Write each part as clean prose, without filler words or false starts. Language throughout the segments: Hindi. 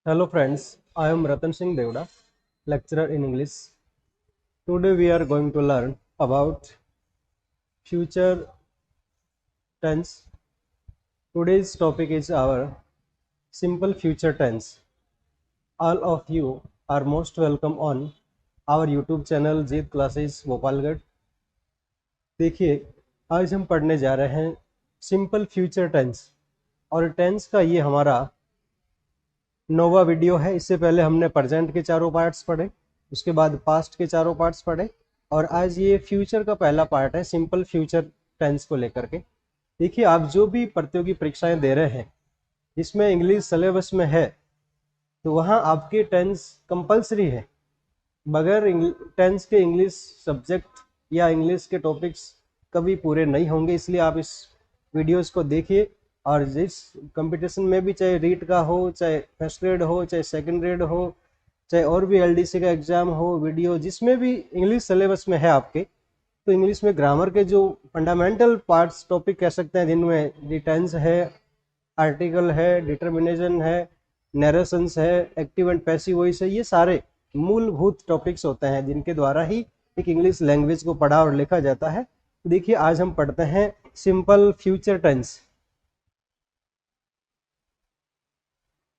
Hello friends, I am Ratan Singh Devda, lecturer in English. Today we are going to learn about future tense. Today's topic is our simple future tense. All of you are most welcome on our YouTube channel Jeet Classes Bhopalgarh. देखिए, आज हम पढ़ने जा रहे हैं सिंपल फ्यूचर टेंस और टेंस का ये हमारा नोवा वीडियो है। इससे पहले हमने प्रेजेंट के चारों पार्ट्स पढ़े, उसके बाद पास्ट के चारों पार्ट्स पढ़े और आज ये फ्यूचर का पहला पार्ट है सिंपल फ्यूचर टेंस को लेकर के। देखिए, आप जो भी प्रतियोगी परीक्षाएं दे रहे हैं जिसमें इंग्लिश सिलेबस में है तो वहाँ आपके टेंस कंपलसरी है। बगैर टेंस के इंग्लिश सब्जेक्ट या इंग्लिश के टॉपिक्स कभी पूरे नहीं होंगे, इसलिए आप इस वीडियोस को देखिए। और जिस कंपटीशन में भी, चाहे रीट का हो, चाहे फर्स्ट ग्रेड हो, चाहे सेकंड ग्रेड हो, चाहे और भी एलडीसी का एग्जाम हो, वीडियो जिसमें भी इंग्लिश सिलेबस में है आपके, तो इंग्लिश में ग्रामर के जो फंडामेंटल पार्ट्स टॉपिक कह सकते हैं जिनमें टेंस है, आर्टिकल है, डिटर्मिनेशन है, नरेशंस है, एक्टिव एंड पैसिव वॉइस है, ये सारे मूलभूत टॉपिक्स होते हैं जिनके द्वारा ही एक इंग्लिश लैंग्वेज को पढ़ा और लिखा जाता है। देखिए, आज हम पढ़ते हैं सिंपल फ्यूचर टेंस।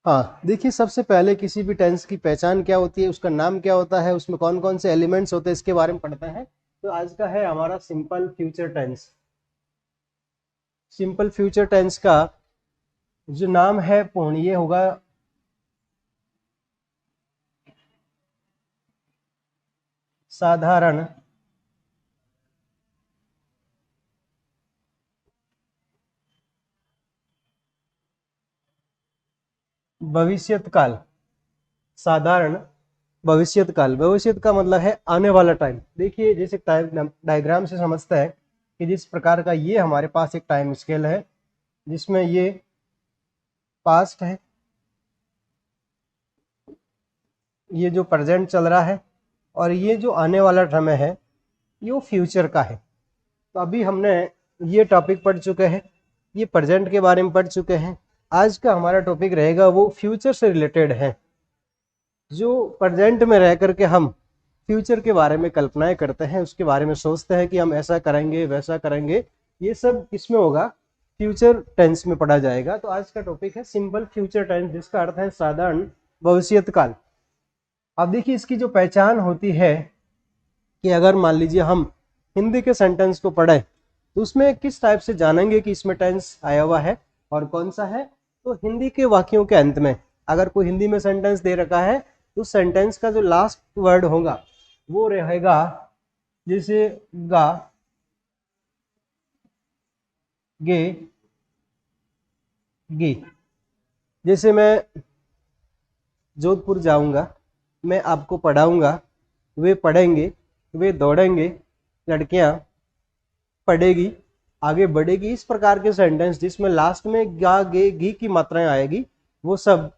हाँ, देखिए, सबसे पहले किसी भी टेंस की पहचान क्या होती है, उसका नाम क्या होता है, उसमें कौन कौन से एलिमेंट्स होते हैं, इसके बारे में पढ़ते हैं। तो आज का है हमारा simple future tense. Simple future tense का जो नाम है पूर्ण, ये होगा साधारण भविष्यत काल। साधारण भविष्यत काल, भविष्यत का मतलब है आने वाला टाइम। देखिए, जैसे टाइम डायग्राम से समझता है कि जिस प्रकार का ये हमारे पास एक टाइम स्केल है जिसमें ये पास्ट है, ये जो प्रेजेंट चल रहा है, और ये जो आने वाला समय है ये फ्यूचर का है। तो अभी हमने ये टॉपिक पढ़ चुके हैं, ये प्रेजेंट के बारे में पढ़ चुके हैं। आज का हमारा टॉपिक रहेगा वो फ्यूचर से रिलेटेड है। जो प्रेजेंट में रह करके हम फ्यूचर के बारे में कल्पनाएं करते हैं, उसके बारे में सोचते हैं कि हम ऐसा करेंगे वैसा करेंगे, ये सब किसमें होगा, फ्यूचर टेंस में पढ़ा जाएगा। तो आज का टॉपिक है सिंपल फ्यूचर टेंस, जिसका अर्थ है साधारण भविष्यत काल। अब देखिए, इसकी जो पहचान होती है कि अगर मान लीजिए हम हिंदी के सेंटेंस को पढ़े तो उसमें किस टाइप से जानेंगे कि इसमें टेंस आया हुआ है और कौन सा है। तो हिंदी के वाक्यों के अंत में अगर कोई हिंदी में सेंटेंस दे रखा है तो सेंटेंस का जो लास्ट वर्ड होगा वो रहेगा, जैसे गा, गे, गी। जैसे मैं जोधपुर जाऊंगा, मैं आपको पढ़ाऊंगा, वे पढ़ेंगे, वे दौड़ेंगे, लड़कियां पढ़ेगी, आगे बढ़ेगी। इस प्रकार के सेंटेंस जिसमें लास्ट में गा, गे, गी की मात्राएं आएगी, वो सब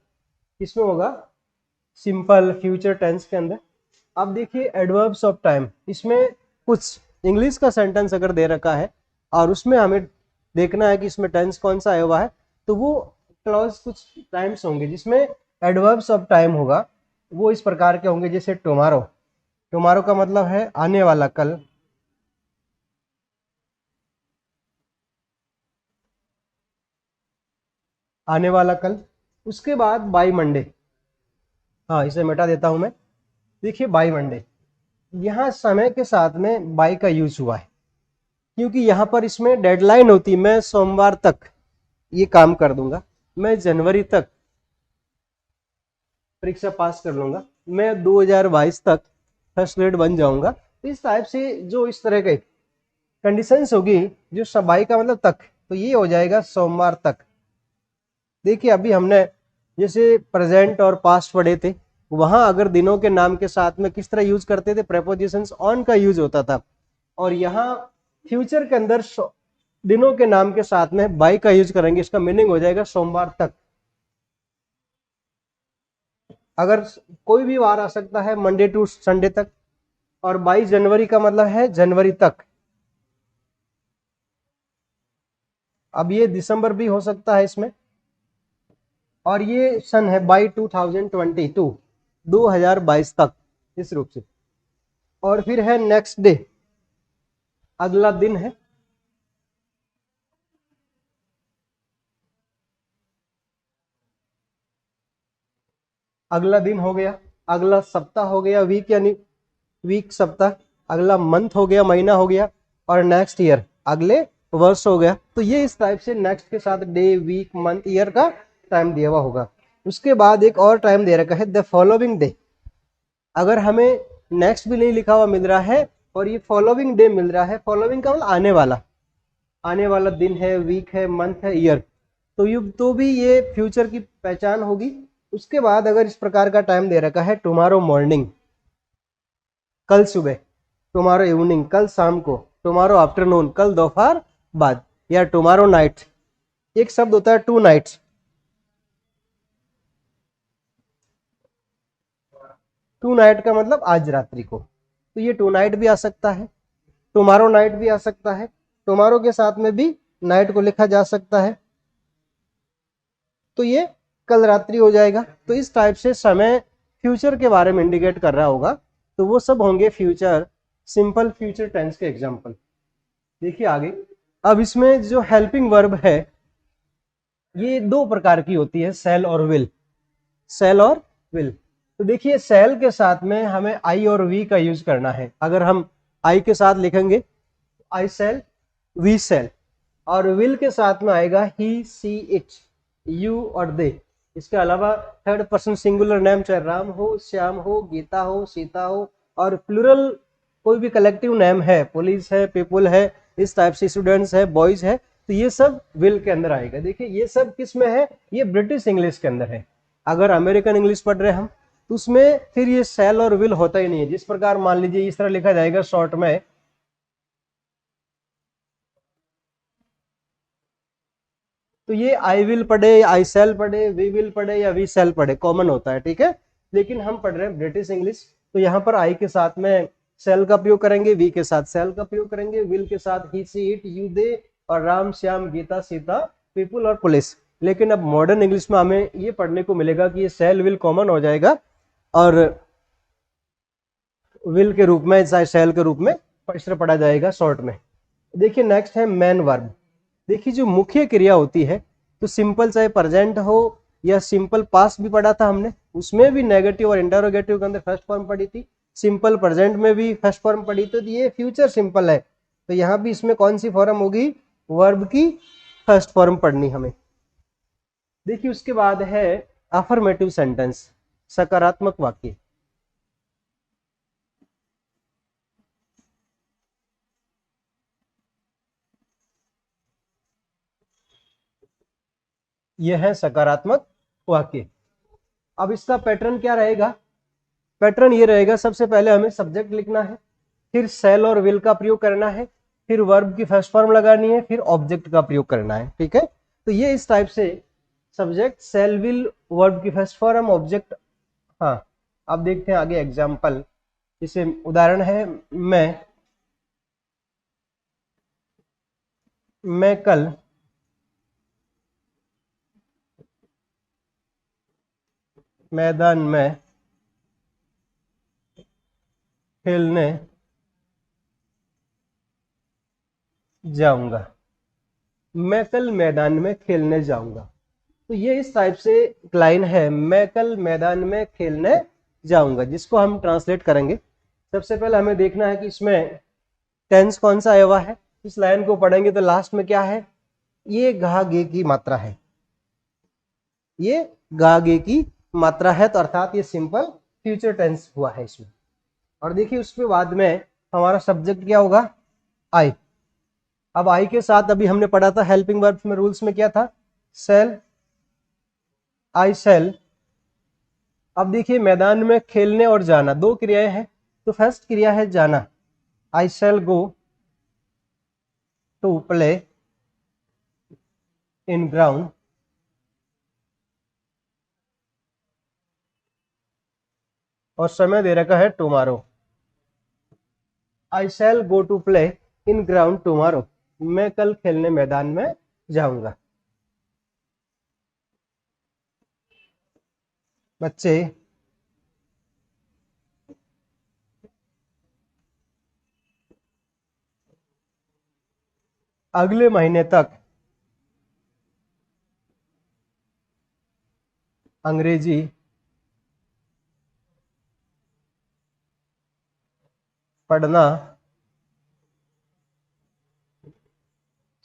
इसमें होगा सिंपल फ्यूचर टेंस के अंदर। अब देखिए, एडवर्ब्स ऑफ टाइम, इसमें कुछ इंग्लिश का सेंटेंस अगर दे रखा है और उसमें हमें देखना है कि इसमें टेंस कौन सा आया हुआ है, तो वो क्लॉज कुछ टाइम्स होंगे जिसमें एडवर्ब्स ऑफ टाइम होगा। वो इस प्रकार के होंगे, जैसे टुमारो। टुमारो का मतलब है आने वाला कल। आने वाला कल। उसके बाद बाई मंडे, हाँ, इसे मिटा देता हूं मैं। देखिए, बाई मंडे, यहाँ समय के साथ में बाई का यूज हुआ है क्योंकि यहाँ पर इसमें डेडलाइन होती, मैं सोमवार तक ये काम कर दूंगा, मैं जनवरी तक परीक्षा पास कर लूंगा, मैं 2022 तक फर्स्ट ग्रेड बन जाऊंगा। इस टाइप से जो इस तरह के कंडीशंस होगी, जो सबाई का मतलब तक, तो ये हो जाएगा सोमवार तक। देखिए, अभी हमने जैसे प्रेजेंट और पास्ट पढ़े थे, वहां अगर दिनों के नाम के साथ में किस तरह यूज करते थे, प्रेपोजिशंस ऑन का यूज होता था। और यहाँ फ्यूचर के अंदर दिनों के नाम के साथ में बाई का यूज करेंगे, इसका मीनिंग हो जाएगा सोमवार तक। अगर कोई भी वार आ सकता है मंडे टू संडे तक, और 22 जनवरी का मतलब है जनवरी तक। अब ये दिसंबर भी हो सकता है इसमें, और ये सन है बाई 2022, 2022 तक इस रूप से। और फिर है नेक्स्ट डे, अगला दिन है, अगला दिन हो गया, अगला सप्ताह हो गया, वीक यानी वीक सप्ताह, अगला मंथ हो गया, महीना हो गया, और नेक्स्ट ईयर अगले वर्ष हो गया। तो ये इस टाइप से नेक्स्ट के साथ डे, वीक, मंथ, ईयर का टाइम दिया हुआ होगा। उसके बाद एक और टाइम दे रखा है द फॉलोइंग डे। अगर हमें नेक्स्ट भी नहीं लिखा हुआ मिल रहा है और ये फॉलोइंग डे मिल रहा है, फॉलोइंग का मतलब आने वाला दिन है, वीक है, मंथ है, ईयर, तो भी ये फ्यूचर की पहचान होगी। उसके बाद अगर इस प्रकार का टाइम दे रखा है टुमारो मॉर्निंग, कल सुबह, टुमारो इवनिंग, कल शाम को, टुमारो आफ्टरनून, कल दोपहर बाद, या टुमारो नाइट। एक शब्द होता है टू नाइट्स, टू नाइट का मतलब आज रात्रि को, तो ये टू नाइट भी आ सकता है, टुमारो नाइट भी आ सकता है, टुमारो के साथ में भी नाइट को लिखा जा सकता है, तो ये कल रात्रि हो जाएगा। तो इस टाइप से समय फ्यूचर के बारे में इंडिकेट कर रहा होगा, तो वो सब होंगे फ्यूचर, सिंपल फ्यूचर टेंस के एग्जाम्पल। देखिए आगे, अब इसमें जो हेल्पिंग वर्ब है ये दो प्रकार की होती है, सेल और विल, सेल और विल। तो देखिए सेल के साथ में हमें आई और वी का यूज करना है। अगर हम आई के साथ लिखेंगे आई सेल, वी सेल, और विल के साथ में आएगा ही, सी, इट, यू और दे। इसके अलावा थर्ड पर्सन सिंगुलर नेम, चाहे राम हो, श्याम हो, गीता हो, सीता हो, और प्लूरल कोई भी कलेक्टिव नेम है, पुलिस है, पीपुल है, इस टाइप से स्टूडेंट्स है, बॉयज है, तो ये सब विल के अंदर आएगा। देखिए ये सब किस में है, ये ब्रिटिश इंग्लिश के अंदर है। अगर अमेरिकन इंग्लिश पढ़ रहे हैं हम तो उसमें फिर ये सेल और विल होता ही नहीं है। जिस प्रकार मान लीजिए इस तरह लिखा जाएगा शॉर्ट में, तो ये आई विल पढ़े, आई सेल पढ़े, वी विल पढ़े या वी सेल पढ़े, कॉमन होता है, ठीक है। लेकिन हम पढ़ रहे हैं ब्रिटिश इंग्लिश, तो यहाँ पर आई के साथ में सेल का प्रयोग करेंगे, वी के साथ सेल का प्रयोग करेंगे, विल के साथ ही, सी, इट, यू, दे, और राम, श्याम, गीता, सीता, पीपुल और पुलिस। लेकिन अब मॉडर्न इंग्लिश में हमें ये पढ़ने को मिलेगा कि ये सेल विल कॉमन हो जाएगा और विल के रूप में, चाहे सेल के रूप में इस तरह पढ़ा जाएगा शॉर्ट में। देखिए नेक्स्ट है मैन वर्ब। देखिए जो मुख्य क्रिया होती है, तो सिंपल चाहे प्रेजेंट हो या सिंपल पास्ट भी पढ़ा था हमने, उसमें भी नेगेटिव और इंटरोगेटिव के अंदर फर्स्ट फॉर्म पढ़ी थी, सिंपल प्रेजेंट में भी फर्स्ट फॉर्म पढ़ी, तो ये फ्यूचर सिंपल है, तो यहाँ भी इसमें कौन सी फॉर्म होगी, वर्ब की फर्स्ट फॉर्म पढ़नी हमें। देखिए उसके बाद है अफर्मेटिव सेंटेंस, सकारात्मक वाक्य। यह है सकारात्मक वाक्य। अब इसका पैटर्न क्या रहेगा, पैटर्न ये रहेगा, सबसे पहले हमें सब्जेक्ट लिखना है, फिर सेल और विल का प्रयोग करना है, फिर वर्ब की फर्स्ट फॉर्म लगानी है, फिर ऑब्जेक्ट का प्रयोग करना है, ठीक है। तो ये इस टाइप से सब्जेक्ट, सेल, विल, वर्ब की फर्स्ट फॉर्म, ऑब्जेक्ट। हाँ, अब देखते हैं आगे एग्जाम्पल। जैसे उदाहरण है, मैं कल मैदान में खेलने जाऊंगा, मैं कल मैदान में खेलने जाऊंगा। तो ये इस टाइप से लाइन है, मैं कल मैदान में खेलने जाऊंगा, जिसको हम ट्रांसलेट करेंगे। सबसे पहले हमें देखना है कि इसमें टेंस कौन सा आया हुआ है। इस लाइन को पढ़ेंगे तो लास्ट में क्या है, ये गा गे की मात्रा है, ये गा गे की मात्रा है, तो अर्थात ये सिंपल फ्यूचर टेंस हुआ है इसमें। और देखिए उसके बाद में हमारा सब्जेक्ट क्या होगा, आई। अब आई के साथ अभी हमने पढ़ा था हेल्पिंग वर्ब्स में, रूल्स में क्या था, सेल, आई सेल। अब देखिए मैदान में खेलने और जाना, दो क्रियाएं हैं, तो फर्स्ट क्रिया है जाना, I shall go to play in ground, और समय दे रखा है tomorrow, I shall go to play in ground tomorrow, मैं कल खेलने मैदान में जाऊंगा। बच्चे अगले महीने तक अंग्रेजी पढ़ना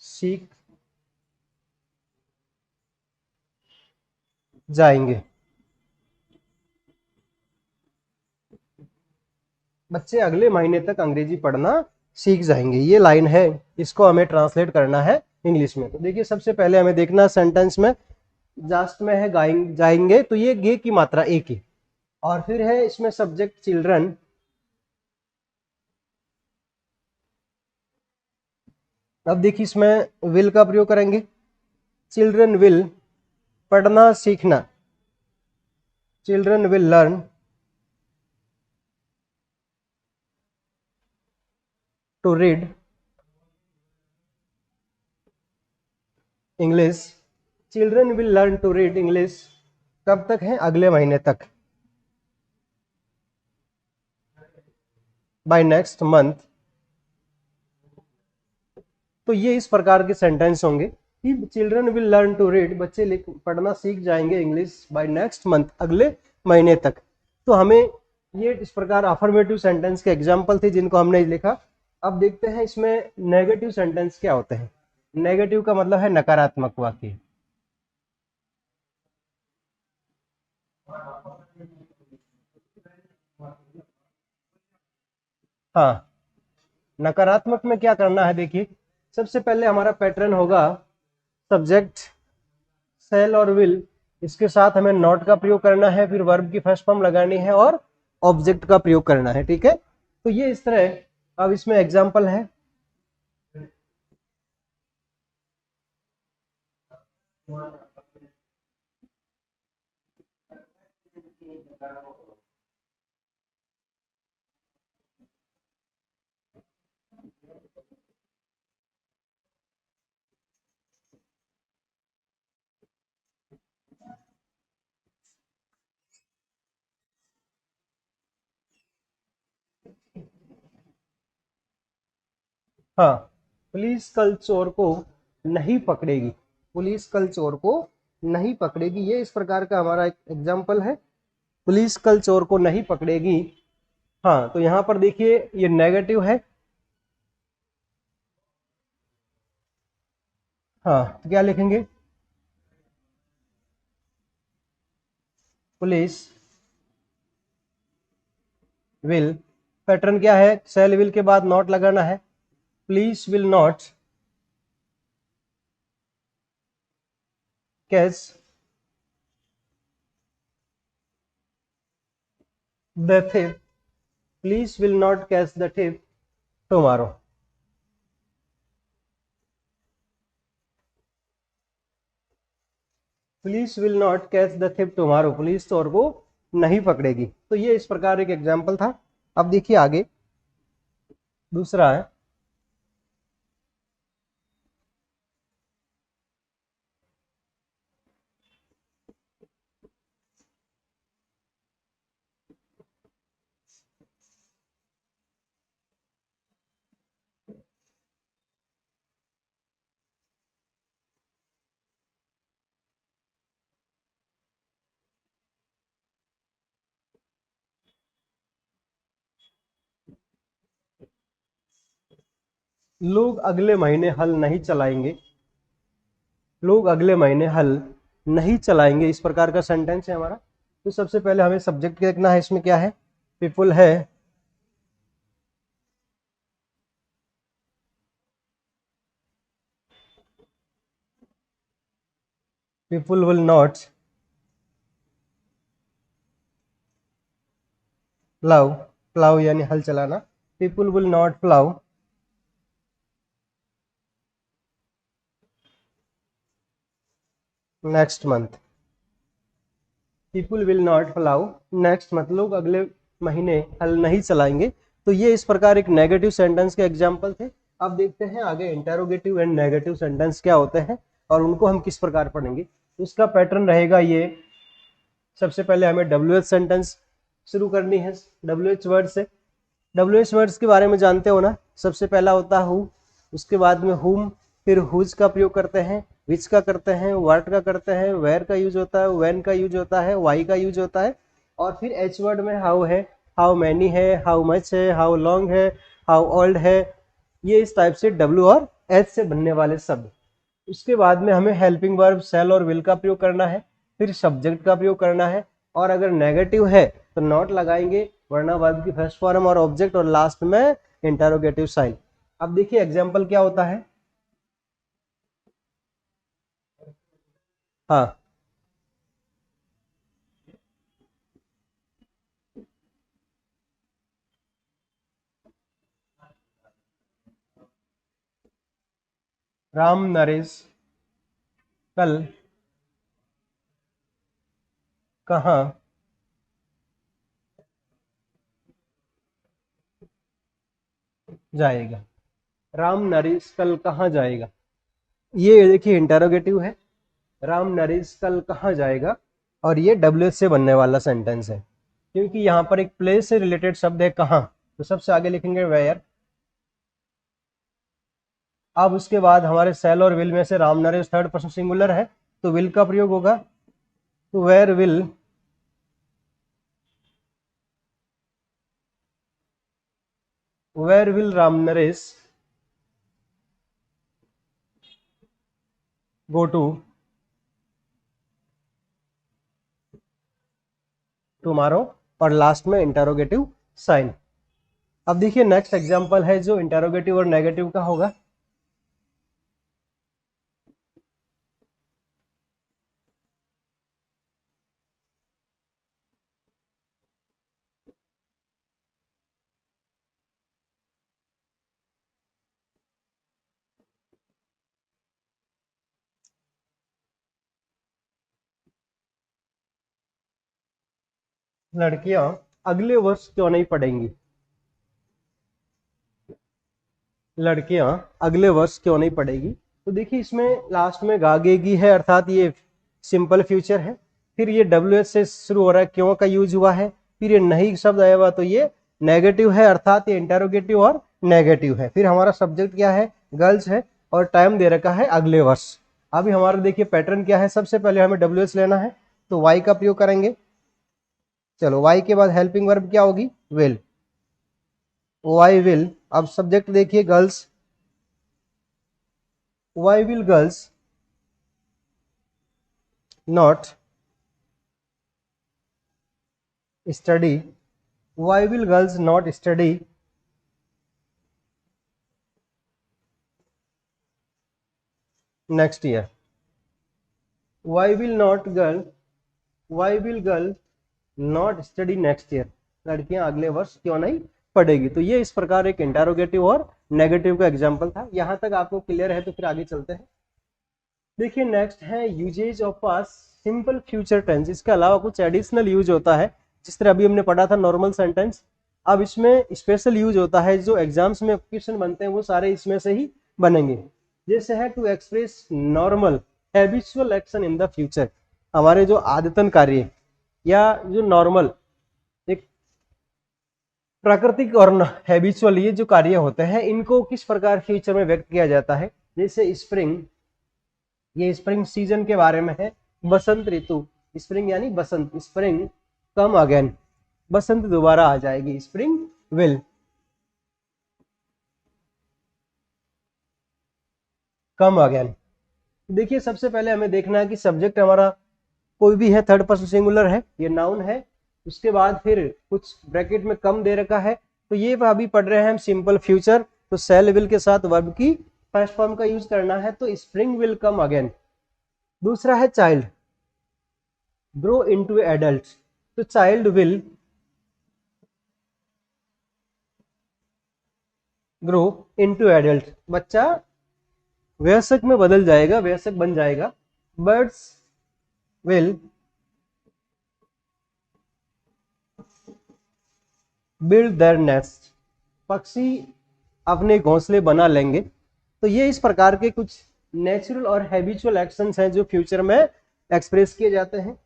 सीख जाएंगे। बच्चे अगले महीने तक अंग्रेजी पढ़ना सीख जाएंगे, ये लाइन है, इसको हमें ट्रांसलेट करना है इंग्लिश में। तो देखिए सबसे पहले हमें देखना सेंटेंस में जास्ट में है जाएंगे, तो ये गे की मात्रा एक ही, और फिर है इसमें सब्जेक्ट चिल्ड्रन, अब देखिए इसमें विल का प्रयोग करेंगे। चिल्ड्रन विल पढ़ना सीखना, children will learn to read English, children will learn to read English कब तक है, अगले महीने तक, बाय नेक्स्ट मंथ। तो ये इस प्रकार के सेंटेंस होंगे कि children will learn to read, बच्चे पढ़ना सीख जाएंगे इंग्लिश बाय नेक्स्ट मंथ, अगले महीने तक। तो हमें ये इस प्रकार अफर्मेटिव सेंटेंस के एग्जाम्पल थे जिनको हमने लिखा। अब देखते हैं इसमें नेगेटिव सेंटेंस क्या होते हैं। नेगेटिव का मतलब है नकारात्मक वाक्य। हाँ, नकारात्मक में क्या करना है, देखिए सबसे पहले हमारा पैटर्न होगा सब्जेक्ट शैल और विल, इसके साथ हमें नॉट का प्रयोग करना है, फिर वर्ब की फर्स्ट फॉर्म लगानी है और ऑब्जेक्ट का प्रयोग करना है, ठीक है। तो ये इस तरह, अब इसमें एग्जाम्पल है, हाँ, पुलिस कल चोर को नहीं पकड़ेगी, पुलिस कल चोर को नहीं पकड़ेगी, ये इस प्रकार का हमारा एक एग्जाम्पल है, पुलिस कल चोर को नहीं पकड़ेगी। हाँ, तो यहां पर देखिए ये नेगेटिव है। हाँ, तो क्या लिखेंगे, पुलिस विल, पैटर्न क्या है, सेल विल के बाद नॉट लगाना है, police will not catch the thief, police will not catch the thief tomorrow. Police will not catch the thief tomorrow, police चोर को नहीं पकड़ेगी। तो ये इस प्रकार एक एग्जाम्पल था। अब देखिए आगे दूसरा है, लोग अगले महीने हल नहीं चलाएंगे, लोग अगले महीने हल नहीं चलाएंगे, इस प्रकार का सेंटेंस है हमारा। तो सबसे पहले हमें सब्जेक्ट देखना है, इसमें क्या है, पीपुल है, people will not plough, plough यानी हल चलाना, people will not plough next month, people will not plough next month, लोग अगले महीने हल नहीं चलाएंगे। तो ये इस प्रकार एक नेगेटिव सेंटेंस के एग्जाम्पल थे। अब देखते हैं आगे इंटेरोगेटिव एंड नेगेटिव सेंटेंस क्या होते हैं और उनको हम किस प्रकार पढ़ेंगे। उसका पैटर्न रहेगा ये, सबसे पहले हमें WH सेंटेंस शुरू करनी है WH वर्ड से। WH वर्ड्स के बारे में जानते हो ना, सबसे पहला होता है हु, उसके बाद में हुम, फिर हुज का प्रयोग करते हैं, विच का करते हैं, व्हाट का करते हैं, वेयर का यूज होता है, व्हेन का यूज होता है, वाई का यूज होता है, और फिर एच वर्ड में हाउ है, हाउ मैनी है, हाउ मच है, हाउ लॉन्ग है, हाउ ओल्ड है। ये इस टाइप से W और H से बनने वाले शब्द। उसके बाद में हमें हेल्पिंग वर्ब शैल और विल का प्रयोग करना है, फिर सब्जेक्ट का प्रयोग करना है, और अगर नेगेटिव है तो नॉट लगाएंगे, वरना वर्ब की फर्स्ट फॉर्म और ऑब्जेक्ट, और लास्ट में इंटरोगेटिव साइन। अब देखिए एग्जाम्पल क्या होता है। हाँ, राम नरेश कल कहाँ जाएगा। राम नरेश कल कहाँ जाएगा, ये देखिए इंटरोगेटिव है, राम नरेश कल कहाँ जाएगा, और ये डब्ल्यू से बनने वाला सेंटेंस है, क्योंकि यहाँ पर एक प्लेस से रिलेटेड शब्द है कहाँ, तो सबसे आगे लिखेंगे वेयर। अब उसके बाद हमारे सेल और विल में से Ram Naresh third person singular है, तो विल का प्रयोग होगा, तो where will Ram Naresh go to tomorrow, और लास्ट में इंटरोगेटिव साइन। अब देखिए नेक्स्ट एग्जांपल है जो इंटरोगेटिव और नेगेटिव का होगा। लड़कियां अगले वर्ष क्यों नहीं पढ़ेंगी, लड़कियां अगले वर्ष क्यों नहीं पढ़ेगी। तो देखिए इसमें लास्ट में गागेगी है, अर्थात ये सिंपल फ्यूचर है, फिर ये डब्ल्यू एच से शुरू हो रहा है, क्यों का यूज हुआ है, फिर ये नहीं शब्द आया हुआ, तो ये नेगेटिव है, अर्थात ये इंटेरोगेटिव और नेगेटिव है। फिर हमारा सब्जेक्ट क्या है, गर्ल्स है, और टाइम दे रखा है अगले वर्ष। अभी हमारा देखिए पैटर्न क्या है, सबसे पहले हमें डब्ल्यू एच लेना है, तो वाई का प्रयोग करेंगे। चलो वाई के बाद हेल्पिंग वर्ब क्या होगी, विल, वाई विल। अब सब्जेक्ट देखिए girls, why will girls not study, why will girls not study next year, why will not girl, why will girl not study next year, लड़कियां अगले वर्ष क्यों नहीं पढ़ेगी। तो ये इस प्रकार एक इंटरोगेटिव और नेगेटिव का एग्जांपल था। यहां तक आपको क्लियर है तो फिर आगे चलते हैं। देखिए नेक्स्ट है usages of past simple future tense. इसके अलावा कुछ एडिशनल यूज होता है, जिस तरह अभी हमने पढ़ा था नॉर्मल सेंटेंस, अब इसमें स्पेशल यूज होता है, जो एग्जाम्स में क्वेश्चन बनते हैं वो सारे इसमें से ही बनेंगे। जैसे है to express normal habitual action in the future, हमारे जो आदतन कार्य या जो नॉर्मल एक प्राकृतिक और हैबिचुअल ये जो कार्य होते हैं, इनको किस प्रकार फ्यूचर में व्यक्त किया जाता है। जैसे स्प्रिंग, ये स्प्रिंग सीजन के बारे में है, बसंत ऋतु, स्प्रिंग यानी बसंत, स्प्रिंग कम अगेन, बसंत दोबारा आ जाएगी, स्प्रिंग विल कम अगेन। देखिए सबसे पहले हमें देखना है कि सब्जेक्ट हमारा कोई भी है, थर्ड पर्सन सिंगुलर है, ये नाउन है, उसके बाद फिर कुछ ब्रैकेट में कम दे रखा है, तो ये अभी पढ़ रहे हैं हम सिंपल फ्यूचर, तो सेल विल के साथ वर्ब की फर्स्ट फॉर्म का यूज करना है, तो स्प्रिंग विल कम अगेन। दूसरा है चाइल्ड, ग्रो इनटू एडल्ट, तो child will grow into adult, बच्चा वयस्क में बदल जाएगा, वयस्क बन जाएगा। Birds will build their nest, पक्षी अपने घोंसले बना लेंगे। तो ये इस प्रकार के कुछ नेचुरल और हैबिचुअल एक्शंस हैं जो फ्यूचर में एक्सप्रेस किए जाते हैं।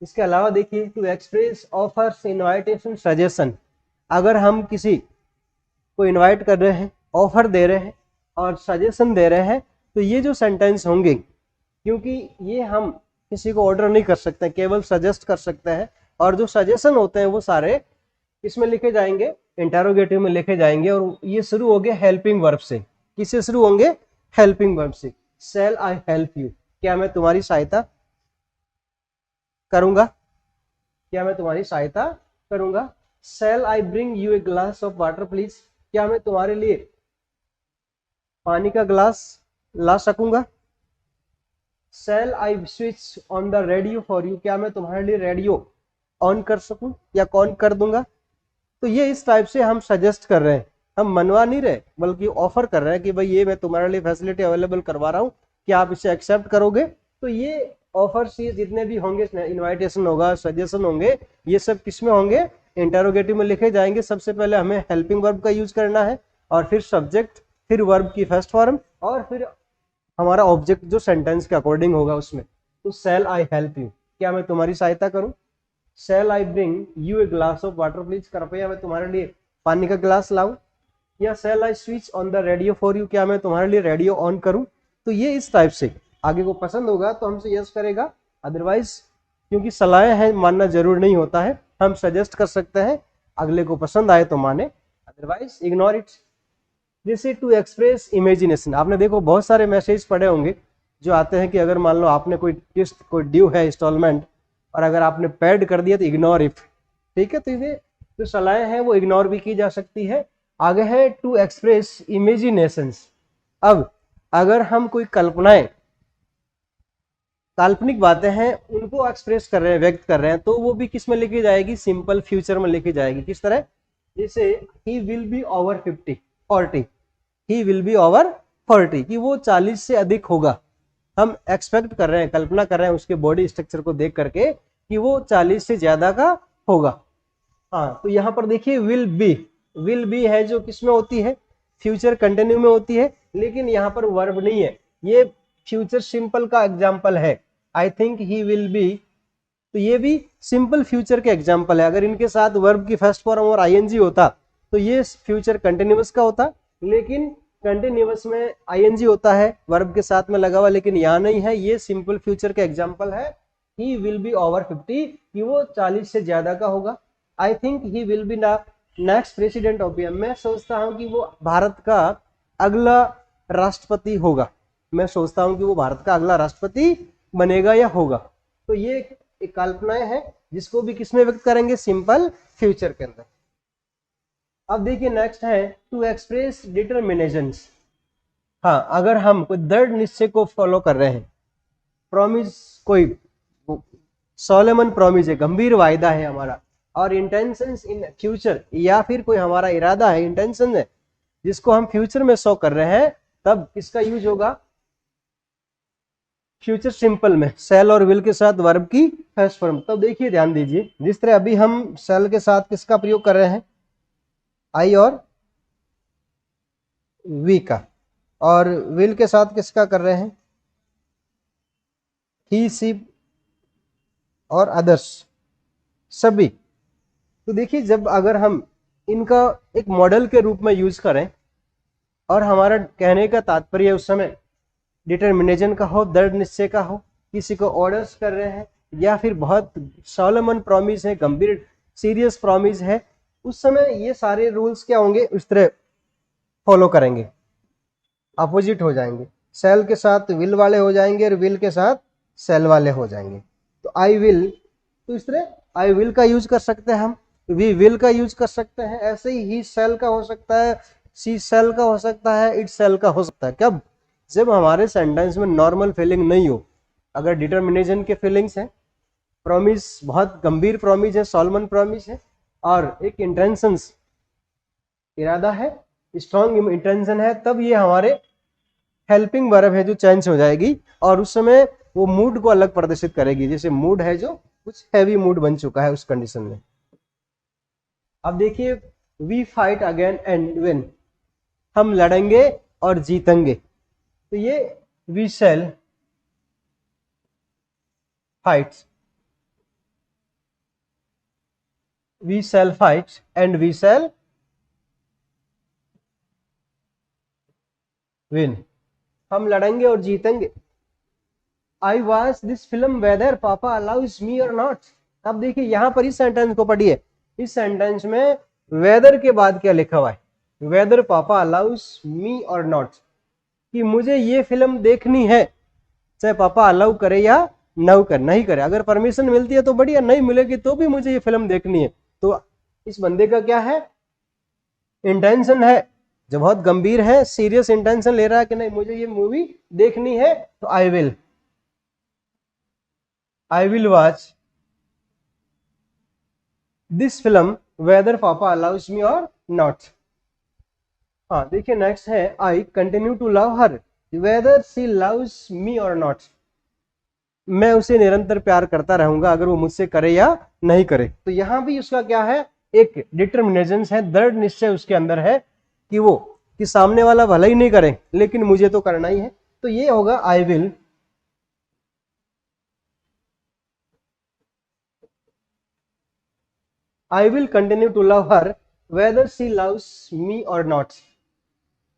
इसके अलावा देखिए to express offers invitation suggestion, अगर हम किसी को इनवाइट कर रहे हैं, ऑफर दे रहे हैं और सजेशन दे रहे हैं, तो ये जो सेंटेंस होंगे, क्योंकि ये हम किसी को ऑर्डर नहीं कर सकते, केवल सजेस्ट कर सकते हैं, और जो सजेशन होते हैं वो सारे इसमें लिखे जाएंगे, इंटरोगेटिव में लिखे जाएंगे, और ये शुरू होंगे हेल्पिंग वर्ब से। किससे शुरू होंगे? हेल्पिंग वर्ब से। शैल आई हेल्प यू, क्या मैं तुम्हारी सहायता करूंगा, क्या मैं तुम्हारी सहायता करूंगा। Shall I bring you a glass of water please, क्या मैं तुम्हारे लिए पानी का ग्लास ला सकूंगा। Shall I switch on the radio for you, क्या मैं तुम्हारे लिए रेडियो ऑन कर सकूं या ऑन कर दूंगा। तो ये इस टाइप से हम सजेस्ट कर रहे हैं, हम मनवा नहीं रहे बल्कि ऑफर कर रहे हैं कि भाई ये मैं तुम्हारे लिए फैसिलिटी अवेलेबल करवा रहा हूँ, क्या आप इसे एक्सेप्ट करोगे। तो ये ऑफर्स, ये जितने भी होंगे, इनवाइटेशन होगा, सजेशन होंगे, ये सब किस में होंगे? इंटरोगेटिव में लिखे जाएंगे। सबसे पहले हमें हेल्पिंग वर्ब का यूज करना है, और फिर सब्जेक्ट, फिर वर्ब की फर्स्ट फॉर्म, और फिर हमारा ऑब्जेक्ट जो सेंटेंस के अकॉर्डिंग होगा उसमें। तो शैल आई हेल्प यू, क्या मैं तुम्हारी सहायता करूं। Shall I bring you a glass of water please, कृपया मैं तुम्हारे लिए पानी का ग्लास लाऊं। या shall I switch on the radio for you, क्या मैं तुम्हारे लिए रेडियो ऑन करूं। तो ये इस टाइप से आगे को पसंद होगा तो हमसे यस करेगा, अदरवाइज क्योंकि सलाहें हैं मानना जरूर नहीं होता है, हम सजेस्ट कर सकते हैं, अगले को पसंद आए तो माने, अदरवाइज इग्नोर इट। जैसे टू एक्सप्रेस इमेजिनेशन, आपने देखो बहुत सारे मैसेज पढ़े होंगे जो आते हैं कि अगर मान लो आपने कोई किस्त, कोई ड्यू है इंस्टॉलमेंट, और अगर आपने पेड कर दिया तो इग्नोर इफ, ठीक है। तो ये जो सलाहें हैं वो इग्नोर भी की जा सकती है। आगे है टू एक्सप्रेस इमेजिनेशंस। अब अगर हम कोई कल्पनाएं, काल्पनिक बातें हैं, उनको एक्सप्रेस कर रहे हैं, व्यक्त कर रहे हैं, तो वो भी किस में लिखी जाएगी? सिंपल फ्यूचर में लिखी जाएगी। किस तरह? जैसे he will be over 40, he will be over 40, कि वो 40 से अधिक होगा। हम एक्सपेक्ट कर रहे हैं, कल्पना कर रहे हैं उसके बॉडी स्ट्रक्चर को देख करके कि वो 40 से ज्यादा का होगा। हाँ, तो यहाँ पर देखिए विल बी है जो किसमें होती है? फ्यूचर कंटिन्यू में होती है, लेकिन यहाँ पर वर्ब नहीं है, ये फ्यूचर सिंपल का एग्जाम्पल है। I think he will be, तो ये भी सिंपल फ्यूचर के एग्जाम्पल है। अगर इनके साथ वर्ब की फर्स्ट फॉर्म और आईएनजी होता तो ये फ्यूचर कंटिन्यूअस का होता, लेकिन कंटिन्यूअस में आईएनजी होता है वर्ब के साथ में लगा हुआ, लेकिन यहाँ नहीं है, ये सिंपल फ्यूचर का एग्जाम्पल है। ही विल बी ओवर 50, कि वो 40 से ज्यादा का होगा। I think he will be next president of India, मैं सोचता हूँ कि वो भारत का अगला राष्ट्रपति होगा, मैं सोचता हूँ कि वो भारत का अगला राष्ट्रपति बनेगा या होगा। तो ये एक कल्पनाएं हैं जिसको भी किसमें व्यक्त करेंगे? सिंपल फ्यूचर के अंदर। अब देखिए नेक्स्ट है टू एक्सप्रेस डिटरमिनेशंस। हाँ, अगर हम कोई दृढ़ निश्चय को फॉलो कर रहे हैं, प्रॉमिस, कोई सोलेमन प्रॉमिस है, गंभीर वायदा है हमारा, और इंटेंशंस इन फ्यूचर, या फिर कोई हमारा इरादा है, इंटेंशन है जिसको हम फ्यूचर में शो कर रहे हैं, तब किसका यूज होगा? फ्यूचर सिंपल में शैल और विल के साथ वर्ब की फर्स्ट फॉर्म। तब देखिए ध्यान दीजिए, जिस तरह अभी हम शैल के साथ किसका प्रयोग कर रहे हैं? आई और वी का, और विल के साथ किसका कर रहे हैं? ही, सी और अदर्स, सभी। तो देखिए जब अगर हम इनका एक मॉडल के रूप में यूज करें, और हमारा कहने का तात्पर्य उस समय डिटरमिनेशन का हो, दृढ़ निश्चय का हो, किसी को ऑर्डर्स कर रहे हैं, या फिर बहुत सोलेमन प्रॉमिस है, गंभीर सीरियस प्रॉमिस है, उस समय ये सारे रूल्स क्या होंगे? उस तरह फॉलो करेंगे, अपोजिट हो जाएंगे। सेल के साथ विल वाले हो जाएंगे और विल के साथ सेल वाले हो जाएंगे। तो आई विल, तो इस तरह आई विल का यूज कर सकते हैं हम, वी विल का यूज कर सकते हैं, ऐसे ही सेल का हो सकता है, सी सेल का हो सकता है, इट सेल का हो सकता है। कब? जब हमारे सेंटेंस में नॉर्मल फीलिंग नहीं हो, अगर डिटर्मिनेशन के फीलिंग्स हैं, प्रॉमिस बहुत गंभीर प्रॉमिस है, सोलमन प्रॉमिस है, और एक इंटेंशंस इरादा है, स्ट्रॉन्ग इंटेंशन है, तब ये हमारे हेल्पिंग वर्ब है जो चेंज हो जाएगी, और उस समय वो मूड को अलग प्रदर्शित करेगी। जैसे मूड है जो कुछ हैवी मूड बन चुका है उस कंडीशन में। अब देखिए we fight again and win, हम लड़ेंगे और जीतेंगे। तो ये we shall fight, we shall fight and we shall win, हम लड़ेंगे और जीतेंगे। I watch this film whether papa allows me और नॉट। अब देखिए यहां पर इस सेंटेंस को पढ़िए, इस सेंटेंस में वेदर के बाद क्या लिखा हुआ है, वेदर पापा अलाउज मी और नॉट, कि मुझे ये फिल्म देखनी है, चाहे पापा अलाउ करे या नहीं करे। अगर परमिशन मिलती है तो बढ़िया, नहीं मिलेगी तो भी मुझे ये फिल्म देखनी है। तो इस बंदे का क्या है, इंटेंशन है, जो बहुत गंभीर है, सीरियस इंटेंशन ले रहा है कि नहीं मुझे ये मूवी देखनी है, तो I will watch this film whether papa allows me और नॉट। हाँ देखिए नेक्स्ट है, I continue to love her whether she loves me और नॉट, मैं उसे निरंतर प्यार करता रहूंगा अगर वो मुझसे करे या नहीं करे। तो यहां भी उसका क्या है, एक डिटर्मिनेशन है, दृढ़ निश्चय उसके अंदर है कि वो, कि सामने वाला भला ही नहीं करे लेकिन मुझे तो करना ही है। तो ये होगा I will continue to love her whether she loves me और नॉट।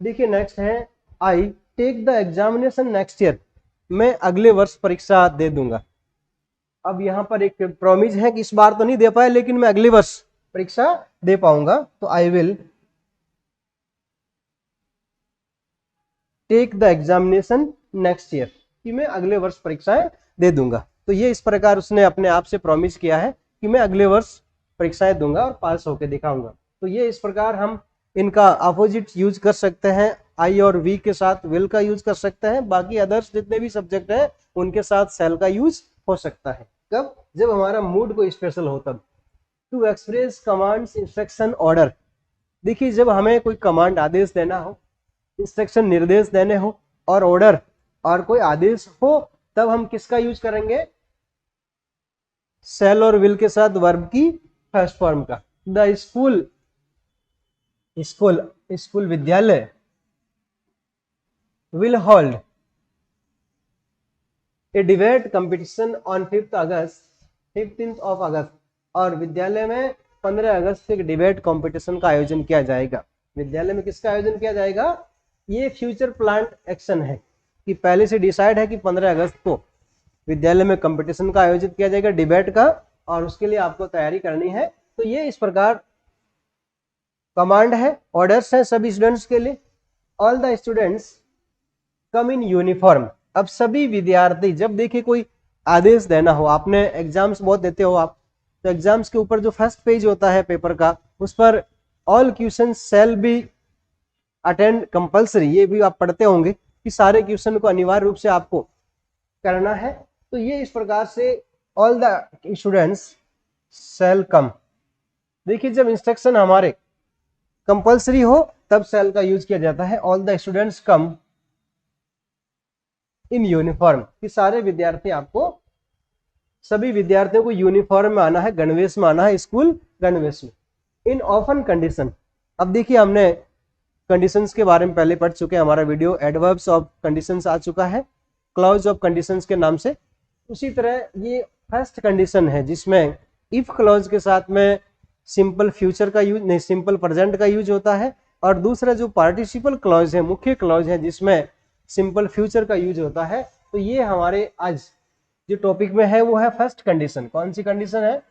देखिए नेक्स्ट है, I take the examination next year, मैं अगले वर्ष परीक्षा दे दूंगा। अब यहाँ पर एक प्रॉमिस है कि इस बार तो नहीं दे पाए लेकिन मैं अगले वर्ष परीक्षा दे पाऊंगा। तो I will take the examination next year, कि मैं अगले वर्ष परीक्षाएं दे दूंगा। तो ये इस प्रकार उसने अपने आप से प्रॉमिस किया है कि मैं अगले वर्ष परीक्षाएं दूंगा और पास होकर दिखाऊंगा। तो ये इस प्रकार हम इनका अपोजिट यूज कर सकते हैं, आई और वी के साथ विल का यूज कर सकते हैं, बाकी अदर्स जितने भी सब्जेक्ट है उनके साथ सेल का यूज हो सकता है। कब, जब हमारा मूड को स्पेशल हो तब। To express commands instruction order, देखिए जब हमें कोई कमांड आदेश देना हो, इंस्ट्रक्शन निर्देश देने हो, और ऑर्डर और कोई आदेश हो, तब हम किसका यूज करेंगे, सेल और विल के साथ वर्ब की फर्स्ट फॉर्म का। द स्कूल, स्कूल स्कूल विद्यालय, will hold a debate competition on 5th August, 15th of अगस्त, और विद्यालय में 15 अगस्त से डिबेट कंपटीशन का आयोजन किया जाएगा। विद्यालय में किसका आयोजन किया जाएगा, ये फ्यूचर प्लान एक्शन है कि पहले से डिसाइड है कि 15 अगस्त को विद्यालय में कंपटीशन का आयोजित किया जाएगा, डिबेट का, और उसके लिए आपको तैयारी करनी है। तो ये इस प्रकार कमांड है, ऑर्डर्स है सभी स्टूडेंट्स के लिए। All the students come in uniform, अब सभी विद्यार्थी, जब देखिए कोई आदेश देना हो, आपने एग्जाम्स बहुत देते हो आप, तो एग्जाम्स के ऊपर जो फर्स्ट पेज होता है पेपर का, उस पर all question shall be attend compulsory, ये भी आप पढ़ते होंगे कि सारे क्वेश्चन को अनिवार्य रूप से आपको करना है। तो ये इस प्रकार से ऑल द स्टूडेंट्स सेल कम, देखिए जब इंस्ट्रक्शन हमारे कंपल्सरी हो तब सेल का यूज किया जाता है। All the students come in uniform, कि सारे विद्यार्थी, आपको सभी विद्यार्थियों को यूनिफॉर्म में आना है, गणवेश में आना है, स्कूल गणवेश में। इन ऑफन कंडीशन, अब देखिए हमने कंडीशंस के बारे में पहले पढ़ चुके हैं, हमारा वीडियो एडवर्ब्स ऑफ कंडीशंस आ चुका है क्लॉज ऑफ कंडीशंस के नाम से। उसी तरह ये फर्स्ट कंडीशन है जिसमें इफ क्लॉज के साथ में सिंपल फ्यूचर का यूज नहीं, सिंपल प्रेजेंट का यूज होता है, और दूसरा जो पार्टिसिपल क्लॉज है, मुख्य क्लॉज है, जिसमें सिंपल फ्यूचर का यूज होता है। तो ये हमारे आज जो टॉपिक में है वो है फर्स्ट कंडीशन। कौन सी कंडीशन है,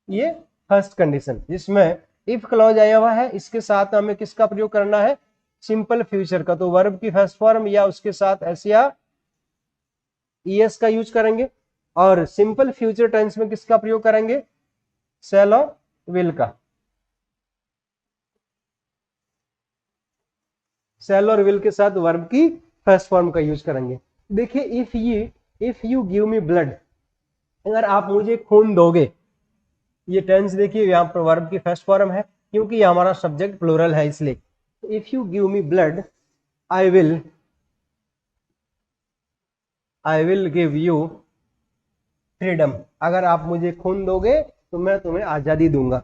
ये फर्स्ट कंडीशन, जिसमें इफ क्लॉज आया हुआ है, इसके साथ हमें किसका प्रयोग करना है, सिंपल फ्यूचर का, तो वर्ब की फर्स्ट फॉर्म या उसके साथ एस या ईएस का यूज करेंगे, और सिंपल फ्यूचर टेंस में किसका प्रयोग करेंगे, शैल और विल का, शैल और विल के साथ वर्ब की फर्स्ट फॉर्म का यूज करेंगे। देखिए if you give me blood, अगर आप मुझे खून दोगे, ये टेंस देखिए यहाँ पर वर्ब की फर्स्ट फॉर्म है क्योंकि ये हमारा सब्जेक्ट प्लूरल है इसलिए। If you give me blood I will give you freedom, अगर आप मुझे खून दोगे तो मैं तुम्हें आजादी दूंगा।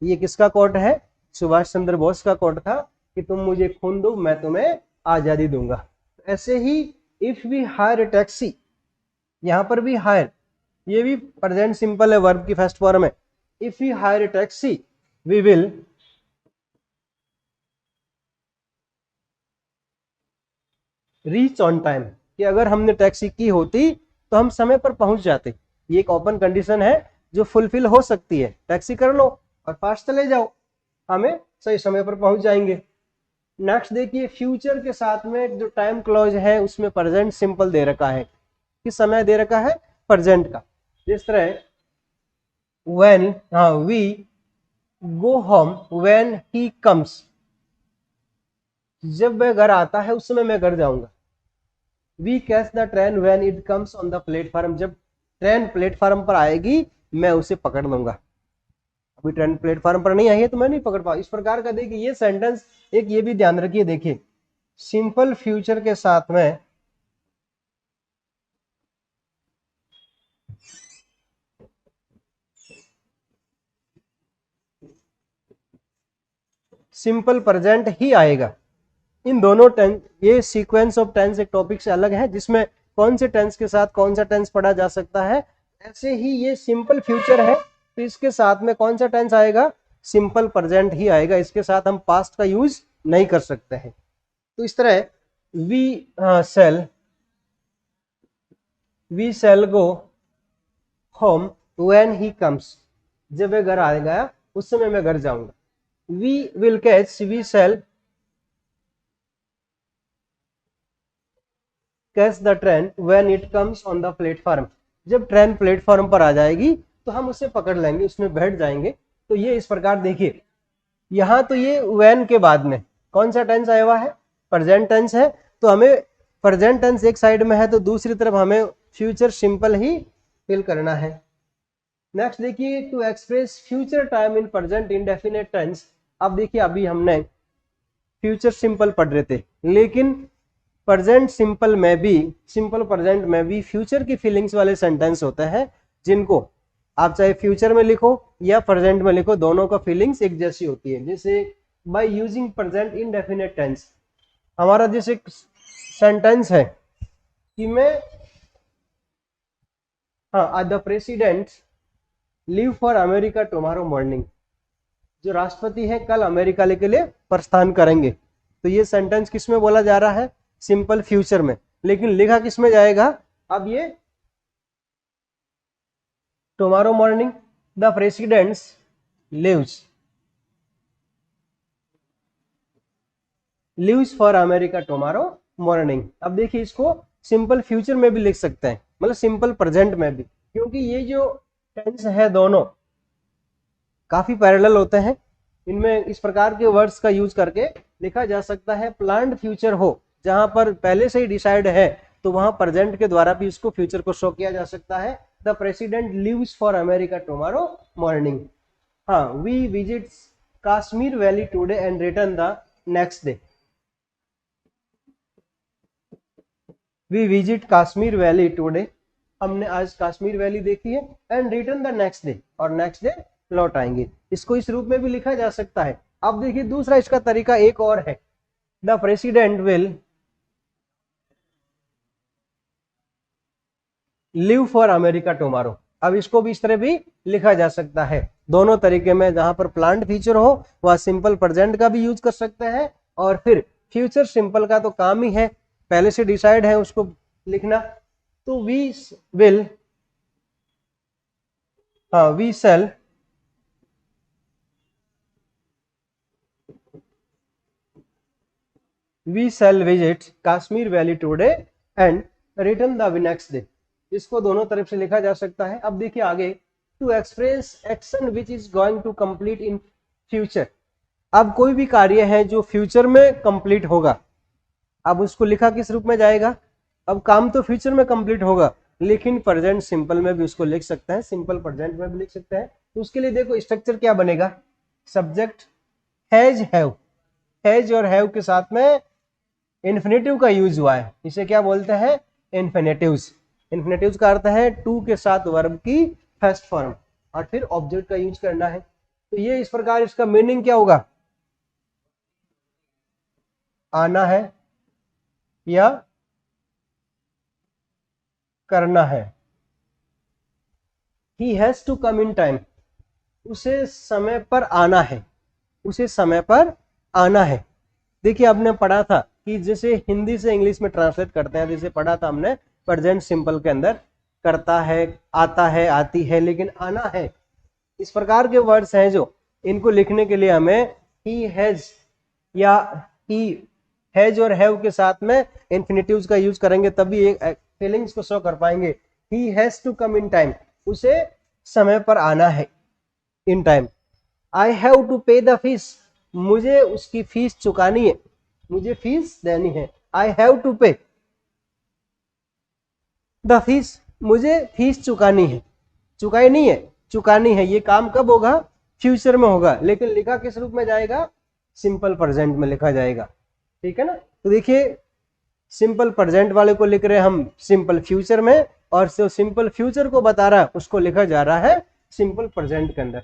ये किसका कोट है, सुभाष चंद्र बोस का कोट था कि तुम मुझे खून दो मैं तुम्हें आजादी दूंगा। ऐसे ही if we hire a taxi, यहां पर भी हायर, ये भी प्रेजेंट सिंपल है, वर्ब की फर्स्ट फॉर्म है, if we hire a taxi we will reach on time, कि अगर हमने टैक्सी की होती तो हम समय पर पहुंच जाते। ये एक ओपन कंडीशन है जो फुलफिल हो सकती है। टैक्सी कर लो और पास चले जाओ, हमें सही समय पर पहुंच जाएंगे। नेक्स्ट देखिए, फ्यूचर के साथ में जो टाइम क्लॉज है उसमें प्रेजेंट सिंपल दे रखा है। किस समय दे रखा है? प्रेजेंट का। जिस तरह when we go home when he comes, जब वह घर आता है उस समय मैं घर जाऊंगा। We catch the train when it comes on the platform, जब ट्रेन प्लेटफॉर्म पर आएगी मैं उसे पकड़ लूंगा। अभी ट्रेन प्लेटफॉर्म पर नहीं आई है तो मैं नहीं पकड़ पाऊँ। इस प्रकार का देखिए ये सेंटेंस, एक ये भी ध्यान रखिए, देखिए सिंपल फ्यूचर के साथ में सिंपल प्रेजेंट ही आएगा। इन दोनों टेंस, ये सीक्वेंस ऑफ टेंस एक टॉपिक से अलग है जिसमें कौन से टेंस के साथ कौन सा टेंस पढ़ा जा सकता है। ऐसे ही ये सिंपल फ्यूचर है तो इसके साथ में कौन सा टेंस आएगा? सिंपल प्रेजेंट ही आएगा। इसके साथ हम पास्ट का यूज नहीं कर सकते हैं। तो इस तरह we shall go home when he comes, जब वह घर आएगा उस समय मैं घर जाऊंगा। We shall catch the train when it comes on the platform, जब ट्रेन प्लेटफॉर्म पर आ जाएगी तो हम उसे पकड़ लेंगे, उसमें बैठ जाएंगे। तो ये इस प्रकार देखिए, यहां तो ये व्हेन के बाद में कौन सा टेंस आया हुआ है? प्रेजेंट टेंस है। तो हमें प्रेजेंट टेंस एक साइड में है तो दूसरी तरफ हमें फ्यूचर सिंपल ही फिल करना है। नेक्स्ट देखिए, to express future time in present indefinite tense. अब देखिए अभी हमने फ्यूचर सिंपल पढ़ रहे थे, लेकिन प्रेजेंट सिंपल में भी, सिंपल प्रेजेंट में भी फ्यूचर की फीलिंग्स वाले सेंटेंस होते हैं जिनको आप चाहे फ्यूचर में लिखो या प्रेजेंट में लिखो, दोनों का फीलिंग्स एक जैसी होती है। जैसे by using present indefinite tense, हमारा जैसे सेंटेंस है कि मैं, हाँ, the president leave for America tomorrow morning, जो राष्ट्रपति है कल अमेरिका के लिए प्रस्थान करेंगे। तो ये सेंटेंस किस में बोला जा रहा है? सिंपल फ्यूचर में। लेकिन लिखा किस में जाएगा? अब ये tomorrow morning the presidents lives for America tomorrow morning. अब देखिए इसको सिंपल फ्यूचर में भी लिख सकते हैं, मतलब सिंपल प्रेजेंट में भी, क्योंकि ये जो टेंस है दोनों काफी पैरेलल होते हैं। इनमें इस प्रकार के वर्ड्स का यूज करके लिखा जा सकता है। प्लान्ड फ्यूचर हो जहां पर पहले से ही डिसाइड है तो वहां प्रेजेंट के द्वारा भी इसको फ्यूचर को शो किया जा सकता है। The president leaves for America tomorrow morning. हाँ, we visit Kashmir valley today and return the next day. We visit Kashmir valley today, हमने आज कश्मीर वैली देखी है, and return the next day, और नेक्स्ट डे लौट आएंगे। इसको इस रूप में भी लिखा जा सकता है। अब देखिए दूसरा इसका तरीका एक और है, the president will live for America tomorrow. अब इसको भी इस तरह भी लिखा जा सकता है। दोनों तरीके में, जहां पर प्लांट फ्यूचर हो वह सिंपल प्रेजेंट का भी यूज कर सकते हैं, और फिर फ्यूचर सिंपल का तो काम ही है, पहले से डिसाइड है उसको लिखना। तो will we shall visit Kashmir valley today and return the next day. इसको दोनों तरफ से लिखा जा सकता है। अब देखिए आगे, to express action which is going to complete in future. अब कोई भी कार्य है जो फ्यूचर में कंप्लीट होगा, अब उसको लिखा किस रूप में जाएगा? अब काम तो फ्यूचर में कंप्लीट होगा, लेकिन प्रेजेंट सिंपल में भी उसको लिख सकते हैं, सिंपल प्रेजेंट में भी लिख सकते हैं। तो उसके लिए देखो स्ट्रक्चर क्या बनेगा? सब्जेक्ट हैज और हैव के साथ में इन्फिनेटिव का यूज हुआ है, इसे क्या बोलते हैं? इन्फिनेटिव्स। इन्फिनेटिव्स का अर्थ है टू के साथ वर्ब की फर्स्ट फॉर्म, और फिर ऑब्जेक्ट का यूज करना है। तो ये इस प्रकार, इसका मीनिंग क्या होगा? आना है या करना है। He has to come in time, उसे समय पर आना है, उसे समय पर आना है। देखिए आपने पढ़ा था कि जैसे हिंदी से इंग्लिश में ट्रांसलेट करते हैं, जैसे पढ़ा था हमने प्रेजेंट सिंपल के अंदर, करता है, आता है, आती है, लेकिन आना है, इस प्रकार के वर्ड्स हैं जो इनको लिखने के लिए हमें ही हैज या ही हैज और हैव के साथ में इंफिनिटिव्स का यूज करेंगे, तभी एक फीलिंग्स को शो कर पाएंगे। He has to come in time, उसे समय पर आना है, in time. I have to pay the fees, मुझे उसकी फीस चुकानी है, मुझे फीस देनी है। I have to pay the fees, मुझे फीस चुकानी है, चुकाई नहीं है, चुकानी है। ये काम कब होगा? फ्यूचर में होगा, लेकिन लिखा किस रूप में जाएगा? सिंपल प्रेजेंट में लिखा जाएगा। ठीक है ना? तो देखिए सिंपल प्रेजेंट वाले को लिख रहे हैं हम सिंपल फ्यूचर में, और जो सिंपल फ्यूचर को बता रहा है उसको लिखा जा रहा है सिंपल प्रेजेंट के अंदर।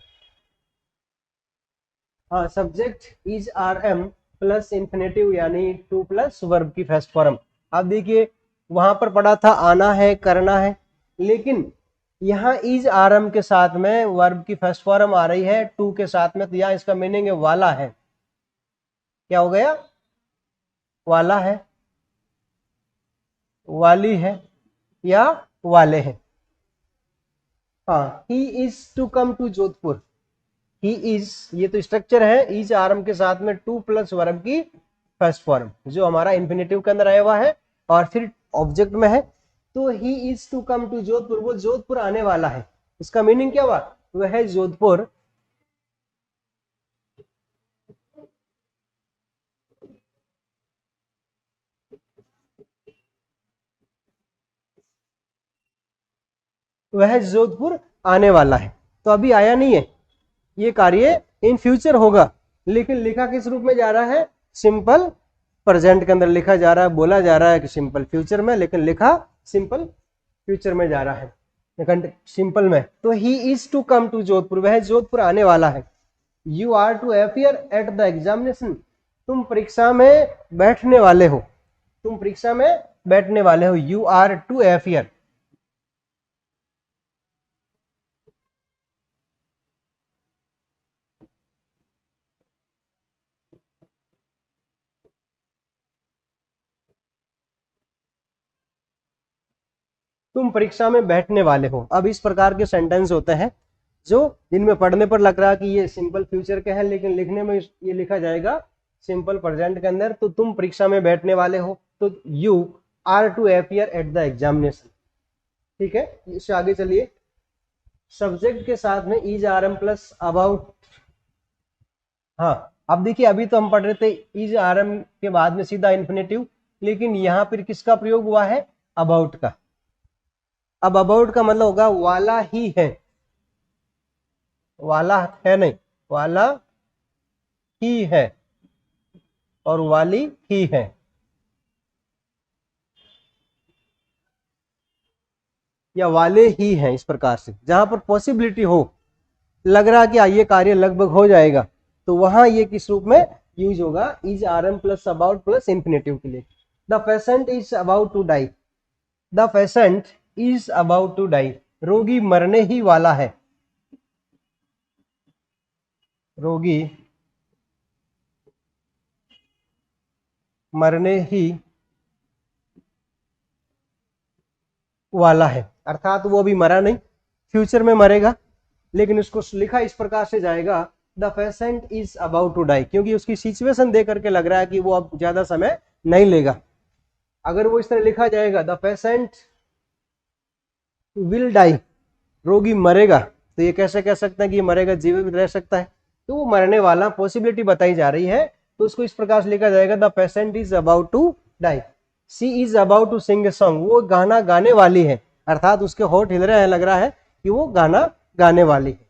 हाँ, subject is are am plus infinitive यानी टू प्लस वर्ब की फर्स्ट फॉर्म। अब देखिए वहां पर पढ़ा था आना है, करना है, लेकिन यहाँ इज आर एम के साथ में वर्ब की फर्स्ट फॉर्म आ रही है टू के साथ में, तो यहाँ इसका मीनिंग है वाला है। क्या हो गया? वाला है, वाली है या वाले हैं। हाँ, he is to come to Jodhpur, he is, ये तो स्ट्रक्चर है, इज आरम के साथ में टू प्लस वर्ब की फर्स्ट फॉर्म जो हमारा इंफिनिटिव के अंदर आया हुआ है और फिर ऑब्जेक्ट में है। तो he is to come to Jodhpur, वो जोधपुर आने वाला है। इसका मीनिंग क्या हुआ? वह है जोधपुर वह जोधपुर आने वाला है। तो अभी आया नहीं है, ये कार्य इन फ्यूचर होगा, लेकिन लिखा किस रूप में जा रहा है? सिंपल प्रेजेंट के अंदर लिखा जा रहा है। बोला जा रहा है कि सिंपल फ्यूचर में, लेकिन लिखा सिंपल फ्यूचर में जा रहा है, सिंपल में। तो he is to come to Jodhpur, वह जोधपुर आने वाला है। You are to appear at the examination, तुम परीक्षा में बैठने वाले हो, तुम परीक्षा में बैठने वाले हो। यू आर टू अपीयर, तुम परीक्षा में बैठने वाले हो। अब इस प्रकार के सेंटेंस होते हैं जो जिनमें पढ़ने पर लग रहा है कि ये सिंपल फ्यूचर के हैं, लेकिन लिखने में ये लिखा जाएगा सिंपल प्रेजेंट के अंदर। तो तुम परीक्षा में बैठने वाले हो, तो you are to appear at the examination. ठीक है, इससे आगे चलिए। सब्जेक्ट के साथ में is are am plus about. हाँ, अब देखिए अभी तो हम पढ़ रहे थे इज आर एम के बाद में सीधा इन्फिनेटिव, लेकिन यहां पर किसका प्रयोग हुआ है? अबाउट का। अब अबाउट का मतलब होगा वाला ही है, वाला है नहीं, वाला ही है और वाली ही है। या वाले ही हैं, इस प्रकार से जहां पर पॉसिबिलिटी हो, लग रहा है कि ये कार्य लगभग हो जाएगा, तो वहां ये किस रूप में यूज होगा? Is are am plus about plus infinitive के लिए। The patient is about to die, the patient is about to die, रोगी मरने ही वाला है, रोगी मरने ही वाला है। अर्थात वो अभी मरा नहीं, फ्यूचर में मरेगा, लेकिन उसको लिखा इस प्रकार से जाएगा the patient is about to die, क्योंकि उसकी सिचुएशन देख करके लग रहा है कि वो अब ज्यादा समय नहीं लेगा। अगर वो इस तरह लिखा जाएगा द पेशेंट विल डाई, रोगी मरेगा, तो ये कैसे कह सकते हैं कि मरेगा? जीवित रह सकता है, तो वो मरने वाला पॉसिबिलिटी बताई जा रही है, तो उसको इस प्रकार से लिखा जाएगा the patient is about to die. She is about to sing a song, वो गाना गाने वाली है, अर्थात उसके होठ हिल रहे हैं, लग रहा है कि वो गाना गाने वाली है।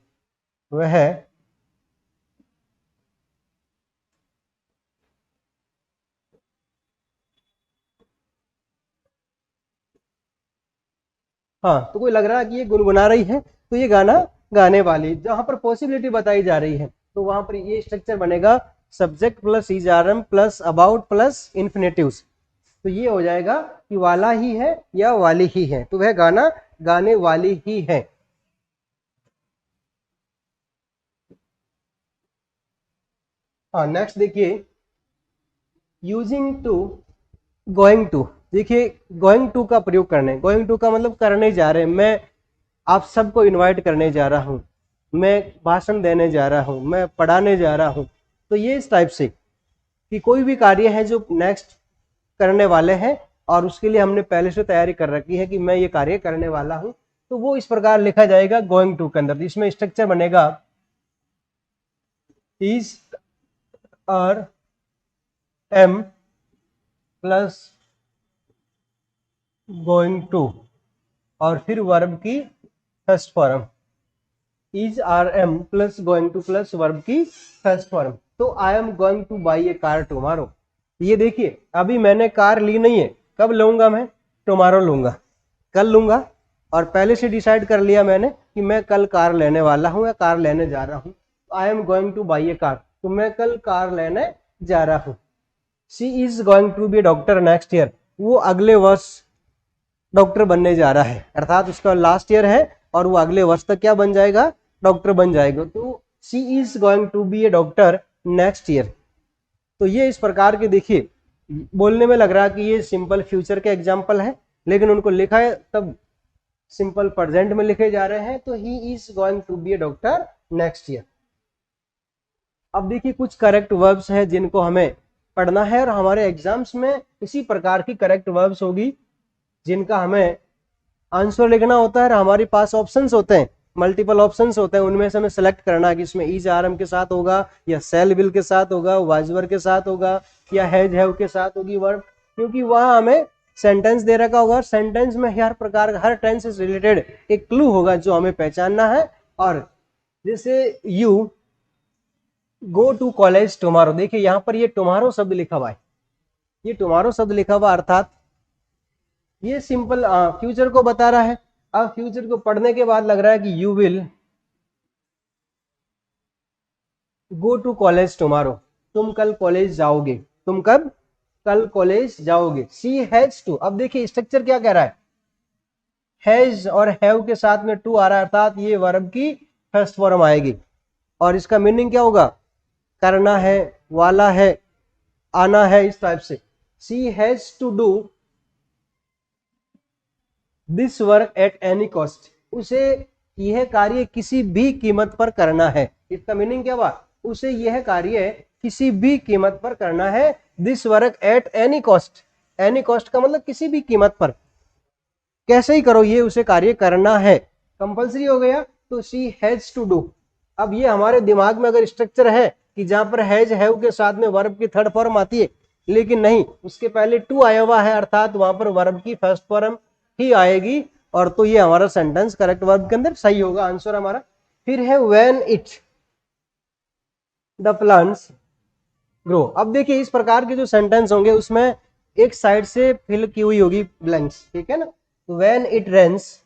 वह हाँ, तो कोई लग रहा है कि ये गुनगुना रही है, तो ये गाना गाने वाली। जहां पर पॉसिबिलिटी बताई जा रही है, तो वहां पर ये स्ट्रक्चर बनेगा subject plus is are am plus about plus infinitives. तो ये हो जाएगा कि वाला ही है या वाली ही है, तो वह गाना गाने वाली ही है। हाँ नेक्स्ट देखिए, यूजिंग टू, गोइंग टू। देखिए गोइंग टू का प्रयोग करने, गोइंग टू का मतलब करने जा रहे हैं, मैं आप सबको इनवाइट करने जा रहा हूँ, मैं भाषण देने जा रहा हूँ, मैं पढ़ाने जा रहा हूँ। तो ये इस टाइप से कि कोई भी कार्य है जो नेक्स्ट करने वाले हैं और उसके लिए हमने पहले से तैयारी कर रखी है कि मैं ये कार्य करने वाला हूं, तो वो इस प्रकार लिखा जाएगा गोइंग टू के अंदर। इसमें स्ट्रक्चर बनेगा इज और एम प्लस गोइंग टू और फिर वर्ब की first form, is are am plus going to plus verb की फर्स्ट फॉर्म। तो I am going to buy a car tomorrow. ये देखिए अभी मैंने कार ली नहीं है, कब लूंगा मैं, टुमारो लूंगा, कल लूंगा। और पहले से डिसाइड कर लिया मैंने कि मैं कल कार लेने वाला हूं या कार लेने जा रहा हूं। I am going to buy a car, तो मैं कल कार लेने जा रहा हूं। She is going to be doctor next year, वो अगले वर्ष डॉक्टर बनने जा रहा है, अर्थात उसका लास्ट ईयर है और वो अगले वर्ष तक क्या बन जाएगा, डॉक्टर बन जाएगा। तो she is going to be a doctor next year. तो ये इस प्रकार के देखिए, बोलने में लग रहा है कि ये सिंपल फ्यूचर के एग्जाम्पल है, लेकिन उनको लिखा है तब सिंपल प्रेजेंट में लिखे जा रहे हैं। तो he is going to be a doctor next year. अब देखिए कुछ करेक्ट वर्ब्स हैं जिनको हमें पढ़ना है और हमारे एग्जाम्स में इसी प्रकार की करेक्ट वर्ब्स होगी जिनका हमें आंसर लिखना होता है। और हमारे पास ऑप्शंस होते हैं, मल्टीपल ऑप्शंस होते हैं, उनमें से हमें सेलेक्ट करना है कि इसमें इज आर एम के साथ होगा या सेल विल के साथ होगा, वाइजवर के साथ होगा या हैज हैव के साथ होगी वर्ब। क्योंकि वहां हमें सेंटेंस दे रखा होगा, सेंटेंस में हर प्रकार हर टेंस से रिलेटेड एक क्लू होगा जो हमें पहचानना है। और जैसे you go to college tomorrow, देखिए यहाँ पर ये टुमारो शब्द लिखा हुआ है, ये टुमारो शब्द लिखा हुआ, अर्थात ये सिंपल फ्यूचर को बता रहा है। अब फ्यूचर को पढ़ने के बाद लग रहा है कि you will go to college tomorrow, तुम कल कॉलेज जाओगे, तुम कब कल कॉलेज जाओगे। शी हैज टू, अब देखिए स्ट्रक्चर क्या कह रहा है, हैज और हैव के साथ में टू आ रहा है, अर्थात ये वर्ब की फर्स्ट फॉर्म आएगी। और इसका मीनिंग क्या होगा, करना है, वाला है, आना है, इस टाइप से। She has to do this work at any cost, उसे यह कार्य किसी भी कीमत पर करना है। इसका मीनिंग क्या हुआ, उसे यह कार्य किसी भी कीमत पर करना है। This work at any cost, any cost का मतलब किसी भी कीमत पर, कैसे ही करो ये उसे कार्य करना है, कंपल्सरी हो गया। तो शी हैज टू डू। अब ये हमारे दिमाग में अगर स्ट्रक्चर है कि जहां पर हैज हैव के साथ में वर्ब की थर्ड फॉर्म आती है, लेकिन नहीं, उसके पहले टू आया हुआ है, अर्थात वहां पर वर्ब की फर्स्ट फॉर्म ही आएगी। और तो ये हमारा सेंटेंस करेक्ट वर्ब के अंदर सही होगा आंसर हमारा। फिर है when it the plants grow. अब देखिए इस प्रकार के जो सेंटेंस होंगे उसमें एक साइड से फिल की हुई होगी ब्लैंक्स, ठीक है ना। व्हेन इट रेन्स,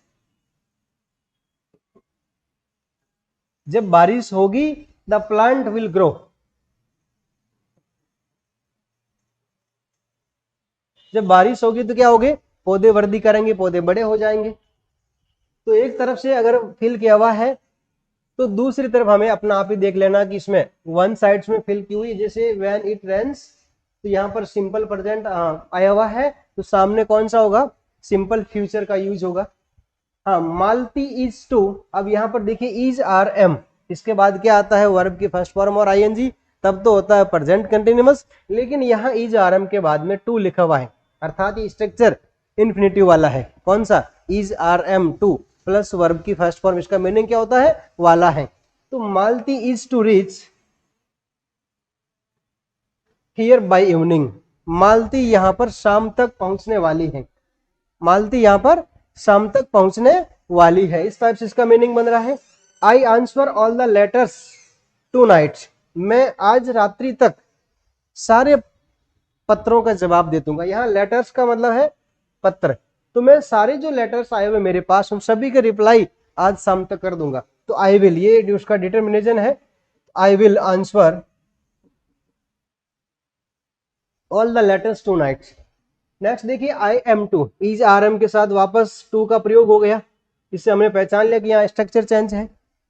जब बारिश होगी, द प्लांट विल ग्रो, जब बारिश होगी तो क्या होगे, पौधे वृद्धि करेंगे, पौधे बड़े हो जाएंगे। तो एक तरफ से अगर फिल किया हुआ है तो दूसरी तरफ हमें अपना आप ही देख लेना कि इसमें वन साइड्स में फिल की हुई, जैसे व्हेन इट रेन्स, तो यहाँ पर सिंपल प्रेजेंट आया हुआ है, तो सामने कौन सा होगा, सिंपल फ्यूचर का यूज होगा। हाँ, मालती इज टू, अब यहाँ पर देखिए इज आर एम, इसके बाद क्या आता है, वर्ब की फर्स्ट फॉर्म और आईएनजी, तब तो होता है प्रेजेंट कंटिन्यूअस। लेकिन यहाँ इज आर एम के बाद में टू लिखा हुआ है, अर्थात ये स्ट्रक्चर इन्फिनिटिव वाला है। कौन सा, is are am to plus verb की फर्स्ट फॉर्म, इसका मीनिंग क्या होता है, वाला है। तो Malti is to reach here by evening, Malti यहाँ पर शाम तक पहुंचने वाली है, मालती यहाँ पर शाम तक पहुंचने वाली है, इस टाइप से इसका मीनिंग बन रहा है। I answer all the letters tonight, मैं आज रात्रि तक सारे पत्रों का जवाब दे दूंगा। यहाँ लेटर्स का मतलब है पत्र, तो मैं सारे जो लेटर्स आए हुए मेरे पास उन सभी के रिप्लाई आज शाम तक कर दूंगा। तो आई विल, ये उसका डिटर्मिनेशन है, I will answer all the letters tonight. Next देखिए I am to, is are am के साथ वापस टू का प्रयोग हो गया, इससे हमने पहचान लिया कि यहाँ स्ट्रक्चर चेंज है।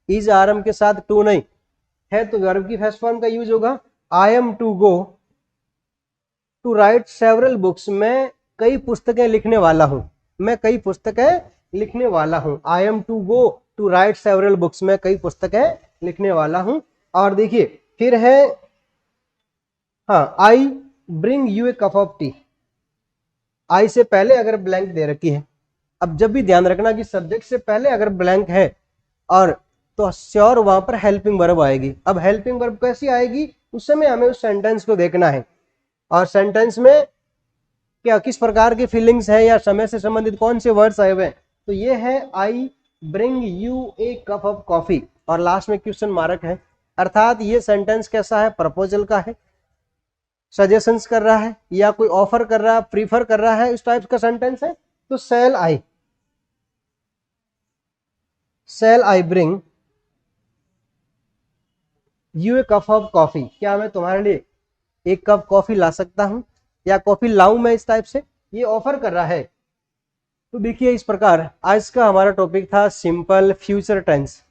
इज आर एम के साथ टू नहीं है तो वर्ब की फर्स्ट फॉर्म का यूज होगा। I am to go to write several books, मैं कई पुस्तकें लिखने वाला हूं, मैं कई पुस्तकें लिखने वाला हूं। I am to go to write several books, मैं कई पुस्तकें लिखने वाला हूं। और देखिए फिर है, हाँ, I bring you a cup of tea. I से पहले अगर ब्लैंक दे रखी है, अब जब भी ध्यान रखना कि सब्जेक्ट से पहले अगर ब्लैंक है और तो श्योर वहां पर हेल्पिंग वर्ब आएगी। अब हेल्पिंग वर्ब कैसी आएगी, उस समय हमें उस सेंटेंस को देखना है और सेंटेंस में क्या किस प्रकार की फीलिंग्स है या समय से संबंधित कौन से वर्ड्स आए हुए हैं। तो ये है आई bring you a cup of coffee और लास्ट में क्वेश्चन मार्क है, अर्थात ये सेंटेंस कैसा है, प्रपोजल का है, सजेशंस कर रहा है या कोई ऑफर कर रहा है, प्रीफर कर रहा है, इस टाइप का सेंटेंस है। तो shall I bring you a cup of coffee, क्या मैं तुम्हारे लिए एक कप कॉफी ला सकता हूं या कॉफी लाऊं मैं, इस टाइप से ये ऑफर कर रहा है। तो देखिए इस प्रकार आज का हमारा टॉपिक था simple future tense,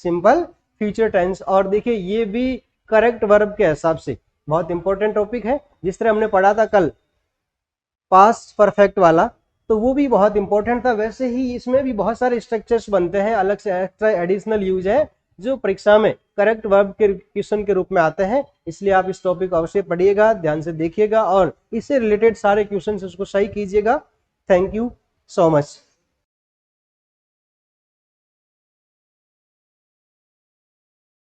simple future tense. और देखिए ये भी करेक्ट वर्ब के हिसाब से बहुत इंपॉर्टेंट टॉपिक है। जिस तरह हमने पढ़ा था कल पास्ट परफेक्ट वाला, तो वो भी बहुत इंपॉर्टेंट था। वैसे ही इसमें भी बहुत सारे स्ट्रक्चर्स बनते हैं, अलग से एक्स्ट्रा एडिशनल यूज है जो परीक्षा में करेक्ट वर्ब के क्वेश्चन के रूप में आते हैं। इसलिए आप इस टॉपिक को अवश्य पढ़िएगा, ध्यान से देखिएगा और इससे रिलेटेड सारे क्वेश्चन उसको सही कीजिएगा। Thank you so much.